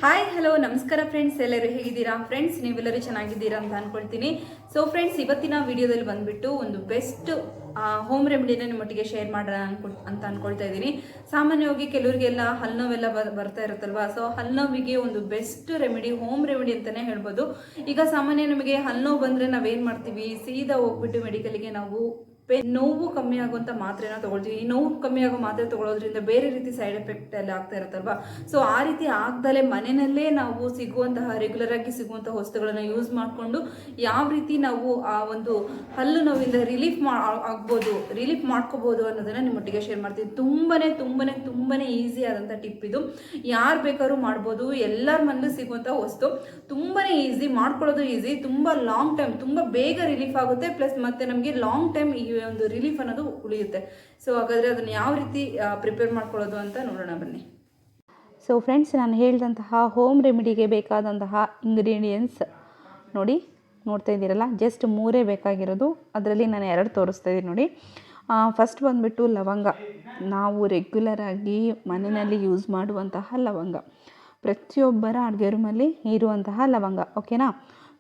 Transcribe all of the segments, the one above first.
Hi hello ನಮಸ್ಕಾರ friends, ಎಲ್ಲರೂ ಹೇಗಿದ್ದೀರಾ ಫ್ರೆಂಡ್ಸ್? ನೀವೆಲ್ಲರೂ ಚೆನ್ನಾಗಿದ್ದೀರಾ ಅಂತ ಅನ್ಕೊಳ್ತೀನಿ. ಸೊ ಫ್ರೆಂಡ್ಸ್, ಇವತ್ತಿನ ವಿಡಿಯೋದಲ್ಲಿ ಬಂದ್ಬಿಟ್ಟು ಒಂದು ಬೆಸ್ಟ್ ಹೋಮ್ ರೆಮಿಡಿನ ನಿಮ್ಮೊಟ್ಟಿಗೆ ಶೇರ್ ಮಾಡೋಣ ಅಂತ ಅನ್ಕೊಳ್ತಾ ಇದ್ದೀನಿ. ಸಾಮಾನ್ಯವಾಗಿ ಕೆಲವರಿಗೆಲ್ಲ ಹಲ್ಲುನೋವೆಲ್ಲ ಬರ್ತಾ ಇರುತ್ತಲ್ವಾ. ಸೊ ಹಲ್ಲುನೋವಿಗೆ ಒಂದು ಬೆಸ್ಟ್ ರೆಮಿಡಿ, ಹೋಮ್ ರೆಮಿಡಿ ಅಂತಾನೆ ಹೇಳ್ಬೋದು. ಈಗ ಸಾಮಾನ್ಯ ನಮಗೆ ಹಲ್ಲುನೋವು ಬಂದರೆ ನಾವೇನು ಮಾಡ್ತೀವಿ, ಸೀದಾ ಹೋಗ್ಬಿಟ್ಟು ಮೆಡಿಕಲ್ಗೆ ನಾವು ನೋವು ಕಮ್ಮಿ ಆಗುವಂಥ ಮಾತ್ರೆನ ತಗೊಳ್ತೀವಿ. ಈ ನೋವು ಕಮ್ಮಿ ಆಗೋ ಮಾತ್ರೆ ತಗೊಳ್ಳೋದ್ರಿಂದ ಬೇರೆ ರೀತಿ ಸೈಡ್ ಎಫೆಕ್ಟ್ ಎಲ್ಲ ಆಗ್ತಾ ಇರುತ್ತಲ್ವಾ. ಸೊ ಆ ರೀತಿ ಆಗ್ದಲೇ ಮನೆಯಲ್ಲೇ ನಾವು ರೆಗ್ಯುಲರ್ ಆಗಿ ಸಿಗುವಂತಹ ವಸ್ತುಗಳನ್ನ ಯೂಸ್ ಮಾಡಿಕೊಂಡು ಯಾವ ರೀತಿ ನಾವು ಆ ಒಂದು ಹಲ್ಲು ನೋವಿಂದ ರಿಲೀಫ್ ಮಾಡ್ಕೋಬಹುದು ಅನ್ನೋದನ್ನ ನಿಮ್ಮೊಟ್ಟಿಗೆ ಶೇರ್ ಮಾಡ್ತೀನಿ. ತುಂಬಾನೇ ಈಸಿ ಆದಂಥ ಟಿಪ್ ಇದು. ಯಾರು ಬೇಕಾದ್ರೂ ಮಾಡ್ಬೋದು. ಎಲ್ಲರ ಮನೇಲೂ ಸಿಗುವಂಥ ವಸ್ತು, ತುಂಬಾನೇ ಈಸಿ, ಮಾಡ್ಕೊಳ್ಳೋದು ಈಸಿ, ತುಂಬಾ ಲಾಂಗ್ ಟೈಮ್, ತುಂಬಾ ಬೇಗ ರಿಲೀಫ್ ಆಗುತ್ತೆ. ಪ್ಲಸ್ ಮತ್ತೆ ನಮಗೆ ಲಾಂಗ್ ಟೈಮ್ ಈ ಒಂದು ರಿಲೀಫ್ ಅನ್ನೋದು ಉಳಿಯುತ್ತೆ. ಸೊ ಹಾಗಾದರೆ ಅದನ್ನು ಯಾವ ರೀತಿ ಪ್ರಿಪೇರ್ ಮಾಡ್ಕೊಳ್ಳೋದು ಅಂತ ನೋಡೋಣ ಬನ್ನಿ. ಸೊ ಫ್ರೆಂಡ್ಸ್, ನಾನು ಹೇಳಿದಂತಹ ಹೋಮ್ ರೆಮಿಡಿಗೆ ಬೇಕಾದಂತಹ ಇಂಗ್ರೀಡಿಯೆಂಟ್ಸ್ ನೋಡ್ತಾ ಇದ್ದೀರಲ್ಲ, ಜಸ್ಟ್ 3 ಬೇಕಾಗಿರೋದು. ಅದರಲ್ಲಿ ನಾನು 2 ತೋರಿಸ್ತಾ ಇದ್ದೀನಿ ನೋಡಿ. ಫಸ್ಟ್ ಬಂದುಬಿಟ್ಟು ಲವಂಗ. ನಾವು ರೆಗ್ಯುಲರ್ ಆಗಿ ಮನೆಯಲ್ಲಿ ಯೂಸ್ ಮಾಡುವಂತಹ ಲವಂಗ, ಪ್ರತಿಯೊಬ್ಬರ ಅಡುಗೆ ರೂಮಲ್ಲಿ ಇರುವಂತಹ ಲವಂಗ, ಓಕೆನಾ.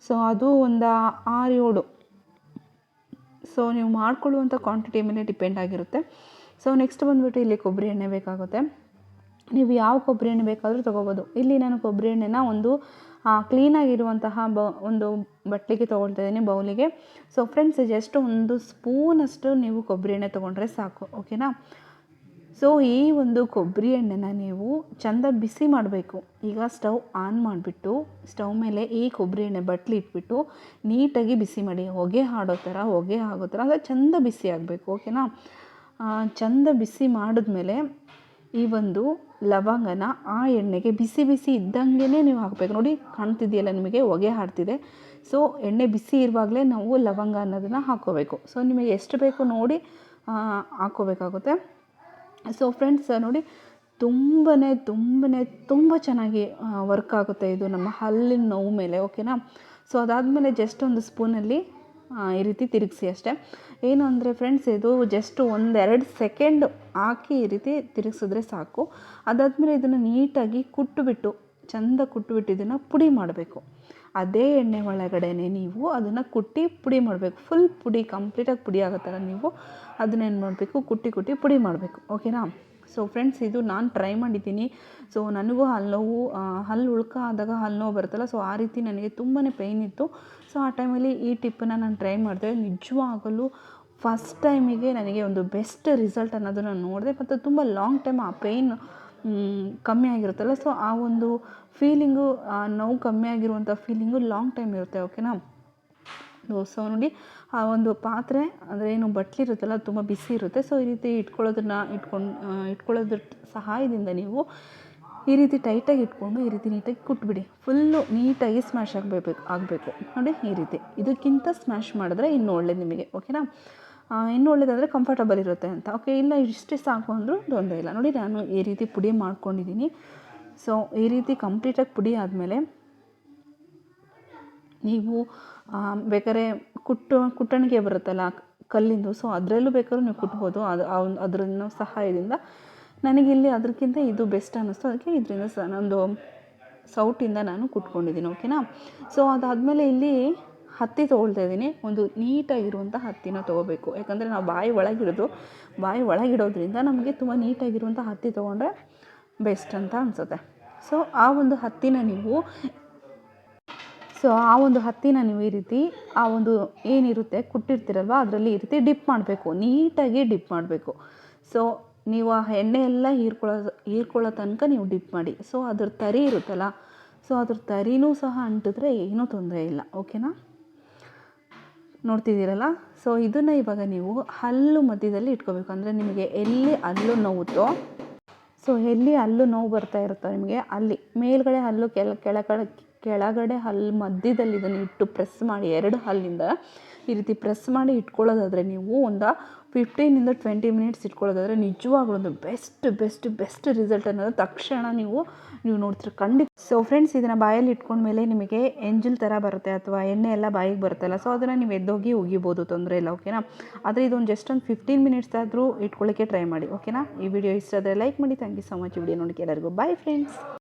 ಸೊ ಅದು ಒಂದು 6-7. ಸೊ ನೀವು ಮಾಡ್ಕೊಳ್ಳುವಂಥ ಕ್ವಾಂಟಿಟಿ ಮೇಲೆ ಡಿಪೆಂಡ್ ಆಗಿರುತ್ತೆ. ಸೊ ನೆಕ್ಸ್ಟ್ ಬಂದುಬಿಟ್ಟು ಇಲ್ಲಿ ಕೊಬ್ಬರಿ ಎಣ್ಣೆ ಬೇಕಾಗುತ್ತೆ. ನೀವು ಯಾವ ಕೊಬ್ಬರಿ ಎಣ್ಣೆ ಬೇಕಾದರೂ ತೊಗೋಬೋದು. ಇಲ್ಲಿ ನಾನು ಕೊಬ್ಬರಿ ಎಣ್ಣೆನ ಒಂದು ಕ್ಲೀನಾಗಿರುವಂತಹ ಒಂದು ಬಟ್ಲಿಗೆ ತೊಗೊಳ್ತಾ ಇದ್ದೀನಿ, ಬೌಲಿಗೆ. ಸೊ ಫ್ರೆಂಡ್ಸ್, ಜಸ್ಟ್ 1 ಸ್ಪೂನಷ್ಟು ನೀವು ಕೊಬ್ಬರಿ ಎಣ್ಣೆ ತೊಗೊಂಡ್ರೆ ಸಾಕು, ಓಕೆನಾ. ಸೊ ಈ ಒಂದು ಕೊಬ್ಬರಿ ಎಣ್ಣೆನ ನೀವು ಚೆಂದ ಬಿಸಿ ಮಾಡಬೇಕು. ಈಗ ಸ್ಟವ್ ಆನ್ ಮಾಡಿಬಿಟ್ಟು ಸ್ಟವ್ ಮೇಲೆ ಈ ಕೊಬ್ಬರಿ ಎಣ್ಣೆ ಬಟ್ಲಿ ಇಟ್ಬಿಟ್ಟು ನೀಟಾಗಿ ಬಿಸಿ ಮಾಡಿ. ಹೊಗೆ ಆಗೋ ಥರ ಅಂದರೆ ಚೆಂದ ಬಿಸಿ ಆಗಬೇಕು, ಓಕೆನಾ. ಚೆಂದ ಬಿಸಿ ಮಾಡಿದ್ಮೇಲೆ ಈ ಒಂದು ಲವಂಗನ ಆ ಎಣ್ಣೆಗೆ ಬಿಸಿ ಇದ್ದಂಗೆ ನೀವು ಹಾಕಬೇಕು. ನೋಡಿ, ಕಾಣ್ತಿದೆಯಲ್ಲ ನಿಮಗೆ, ಹೊಗೆ ಹಾಡ್ತಿದೆ. ಸೊ ಎಣ್ಣೆ ಬಿಸಿ ಇರುವಾಗಲೇ ನಾವು ಲವಂಗ ಅನ್ನೋದನ್ನು ಹಾಕ್ಕೋಬೇಕು. ಸೊ ನಿಮಗೆ ಎಷ್ಟು ಬೇಕು ನೋಡಿ ಹಾಕ್ಕೋಬೇಕಾಗುತ್ತೆ. ಸೊ ಫ್ರೆಂಡ್ಸ್ ನೋಡಿ, ತುಂಬ ಚೆನ್ನಾಗಿ ವರ್ಕ್ ಆಗುತ್ತೆ ಇದು ನಮ್ಮ ಹಲ್ಲಿನ ನೋವು ಮೇಲೆ, ಓಕೆನಾ. ಸೊ ಅದಾದಮೇಲೆ ಜಸ್ಟ್ 1 ಸ್ಪೂನಲ್ಲಿ ಈ ರೀತಿ ತಿರುಗಿಸಿ ಅಷ್ಟೇ. ಏನು ಅಂದರೆ ಫ್ರೆಂಡ್ಸ್, ಇದು ಜಸ್ಟ್ 1-2 ಸೆಕೆಂಡ್ ಹಾಕಿ ಈ ರೀತಿ ತಿರುಗಿಸಿದ್ರೆ ಸಾಕು. ಅದಾದಮೇಲೆ ಇದನ್ನು ನೀಟಾಗಿ ಚೆಂದ ಕುಟ್ಟುಬಿಟ್ಟು ಇದನ್ನು ಪುಡಿ ಮಾಡಬೇಕು. ಅದೇ ಎಣ್ಣೆ ಒಳಗಡೆನೆ ನೀವು ಅದನ್ನು ಕುಟ್ಟಿ ಪುಡಿ ಮಾಡಬೇಕು. ಫುಲ್ ಪುಡಿ, ಕಂಪ್ಲೀಟಾಗಿ ಪುಡಿ ಆಗೋ ಥರ ನೀವು ಅದನ್ನೇನು ಮಾಡಬೇಕು, ಕುಟ್ಟಿ ಪುಡಿ ಮಾಡಬೇಕು, ಓಕೆನಾ. ಸೊ ಫ್ರೆಂಡ್ಸ್, ಇದು ನಾನು ಟ್ರೈ ಮಾಡಿದ್ದೀನಿ. ಸೊ ನನಗೂ ಹಲ್ಲು ಉಳ್ಕ ಆದಾಗ ಹಲ್ಲುನೋವು ಬರುತ್ತಲ್ಲ, ಸೊ ಆ ರೀತಿ ನನಗೆ ತುಂಬಾ ಪೇಯ್ನ್ ಇತ್ತು. ಸೊ ಆ ಟೈಮಲ್ಲಿ ಈ ಟಿಪ್ಪನ್ನು ನಾನು ಟ್ರೈ ಮಾಡಿದೆ. ನಿಜವಾಗಲೂ ಫಸ್ಟ್ ಟೈಮಿಗೆ ನನಗೆ ಒಂದು ಬೆಸ್ಟ್ ರಿಸಲ್ಟ್ ಅನ್ನೋದು ನಾನು ನೋಡಿದೆ. ಮತ್ತು ತುಂಬ ಲಾಂಗ್ ಟೈಮ್ ಆ ಪೇಯ್ನ್ ಕಮ್ಮಿ ಆಗಿರುತ್ತಲ್ಲ, ಸೊ ಆ ಒಂದು ಫೀಲಿಂಗು, ನೋವು ಕಮ್ಮಿ ಆಗಿರುವಂಥ ಫೀಲಿಂಗು ಲಾಂಗ್ ಟೈಮ್ ಇರುತ್ತೆ, ಓಕೆನಾ. ಸೊ ನೋಡಿ, ಆ ಒಂದು ಪಾತ್ರೆ ಅಂದರೆ ಏನು ಬಟ್ಲಿ ಇರುತ್ತಲ್ಲ, ತುಂಬ ಬಿಸಿ ಇರುತ್ತೆ. ಸೊ ಈ ರೀತಿ ಇಟ್ಕೊಳ್ಳೋದ್ರ ಸಹಾಯದಿಂದ ನೀವು ಈ ರೀತಿ ಟೈಟಾಗಿ ಇಟ್ಕೊಂಡು ಈ ರೀತಿ ನೀಟಾಗಿ ಕುಟ್ಬಿಡಿ. ಫುಲ್ಲು ನೀಟಾಗಿ ಸ್ಮ್ಯಾಶ್ ಆಗಬೇಕು ನೋಡಿ, ಈ ರೀತಿ. ಇದಕ್ಕಿಂತ ಸ್ಮ್ಯಾಶ್ ಮಾಡಿದ್ರೆ ಇನ್ನೂ ಒಳ್ಳೇದು ನಿಮಗೆ, ಓಕೆನಾ. ಇನ್ನೂ ಒಳ್ಳೇದಾದರೆ ಕಂಫರ್ಟಬಲ್ ಇರುತ್ತೆ ಅಂತ. ಓಕೆ, ಇಲ್ಲ ಇಷ್ಟೇ ಸಾಕು ಅಂದರೂ ತೊಂದರೆ ಇಲ್ಲ. ನೋಡಿ, ನಾನು ಈ ರೀತಿ ಪುಡಿ ಮಾಡ್ಕೊಂಡಿದ್ದೀನಿ. ಸೊ ಈ ರೀತಿ ಕಂಪ್ಲೀಟಾಗಿ ಪುಡಿ ಆದಮೇಲೆ ನೀವು ಬೇಕಾದ್ರೆ ಕುಟ್ಟಣಿಗೆ ಬರುತ್ತಲ್ಲ ಕಲ್ಲಿಂದು, ಸೊ ಅದರಲ್ಲೂ ಬೇಕಾದ್ರೂ ನೀವು ಕುಟ್ಬೋದು. ಅದ್ರ ಸಹಾಯದಿಂದ ನನಗಿಲ್ಲಿ ಅದಕ್ಕಿಂತ ಇದು ಬೆಸ್ಟ್ ಅನ್ನಿಸ್ತು. ಅದಕ್ಕೆ ಇದರಿಂದ ಒಂದು ಸೌಟಿಂದ ನಾನು ಕುಟ್ಕೊಂಡಿದ್ದೀನಿ, ಓಕೆನಾ. ಸೊ ಅದಾದಮೇಲೆ ಇಲ್ಲಿ ಹತ್ತಿ ತೊಗೊಳ್ತಾ ಇದ್ದೀನಿ. ಒಂದು ನೀಟಾಗಿರುವಂಥ ಹತ್ತಿನ ತೊಗೋಬೇಕು. ಯಾಕಂದರೆ ನಾವು ಬಾಯಿ ಒಳಗಿಡೋದ್ರಿಂದ ನಮಗೆ ತುಂಬ ನೀಟಾಗಿರುವಂಥ ಹತ್ತಿ ತೊಗೊಂಡ್ರೆ ಬೆಸ್ಟ್ ಅಂತ ಅನಿಸುತ್ತೆ. ಸೊ ಆ ಒಂದು ಹತ್ತಿನ ನೀವು ಈ ರೀತಿ ಆ ಒಂದು ಏನಿರುತ್ತೆ ಕುಟ್ಟಿರ್ತೀರಲ್ವ, ಅದರಲ್ಲಿ ಈ ರೀತಿ ಡಿಪ್ ಮಾಡಬೇಕು, ನೀಟಾಗಿ ಡಿಪ್ ಮಾಡಬೇಕು. ಸೊ ನೀವು ಆ ಎಣ್ಣೆ ಎಲ್ಲ ಹೀರ್ಕೊಳ್ಳೋ ತನಕ ನೀವು ಡಿಪ್ ಮಾಡಿ. ಸೊ ಅದ್ರ ತರಿ ಇರುತ್ತಲ್ಲ, ಸೊ ಅದ್ರ ತರಿನೂ ಸಹ ಅಂಟಿದ್ರೆ ಏನೂ ತೊಂದರೆ ಇಲ್ಲ, ಓಕೆನಾ. ನೋಡ್ತಿದ್ದೀರಲ್ಲ. ಸೊ ಇದನ್ನು ಇವಾಗ ನೀವು ಹಲ್ಲು ಮಧ್ಯದಲ್ಲಿ ಇಟ್ಕೋಬೇಕು. ಅಂದರೆ ನಿಮಗೆ ಎಲ್ಲಿ ಹಲ್ಲು ನೋವುತ್ತೋ, ಸೊ ಎಲ್ಲಿ ಹಲ್ಲು ನೋವು ಬರ್ತಾ ಇರುತ್ತೋ ನಿಮಗೆ, ಅಲ್ಲಿ ಮೇಲ್ಗಡೆ ಹಲ್ಲು ಕೆಳಗಡೆ ಹಲ್ಲು ಮಧ್ಯದಲ್ಲಿ ಇದನ್ನು ಇಟ್ಟು ಪ್ರೆಸ್ ಮಾಡಿ, 2 ಹಲ್ಲಿಂದ ಈ ರೀತಿ ಪ್ರೆಸ್ ಮಾಡಿ ಇಟ್ಕೊಳ್ಳೋದಾದರೆ ನೀವು ಒಂದು 15-20 ಮಿನಿಟ್ಸ್ ಇಟ್ಕೊಳ್ಳೋದಾದರೆ ನಿಜವಾಗ್ಲೂ ಒಂದು ಬೆಸ್ಟ್ ರಿಸಲ್ಟ್ ಅನ್ನೋದು ತಕ್ಷಣ ನೀವು ನೋಡ್ತೀರ ಖಂಡಿತ. ಸೊ ಫ್ರೆಂಡ್ಸ್, ಇದನ್ನು ಬಾಯಲ್ಲಿ ಇಟ್ಕೊಂಡ್ಮೇಲೆ ನಿಮಗೆ ಎಂಜಲ್ ಥರ ಬರುತ್ತೆ ಅಥವಾ ಎಣ್ಣೆ ಎಲ್ಲ ಬಾಯಿಗೆ ಬರುತ್ತಲ್ಲ, ಸೊ ಅದನ್ನು ನೀವು ಎದ್ದೋಗಿ ಉಗಿಬೋದು, ತೊಂದರೆ ಇಲ್ಲ, ಓಕೆನಾ. ಆದರೆ ಇದೊಂದು ಜಸ್ಟ್ ಒಂದು 15 ಮಿನಿಟ್ಸ್ ಆದರೂ ಇಟ್ಕೊಳ್ಳೋಕ್ಕೆ ಟ್ರೈ ಮಾಡಿ, ಓಕೆನಾ. ಈ ವಿಡಿಯೋ ಇಷ್ಟ ಆದರೆ ಲೈಕ್ ಮಾಡಿ. Thank you so much. Video ನೋಡೋಕ್ಕೆ ಎಲ್ಲರಿಗೂ ಬಾಯ್ ಫ್ರೆಂಡ್ಸ್.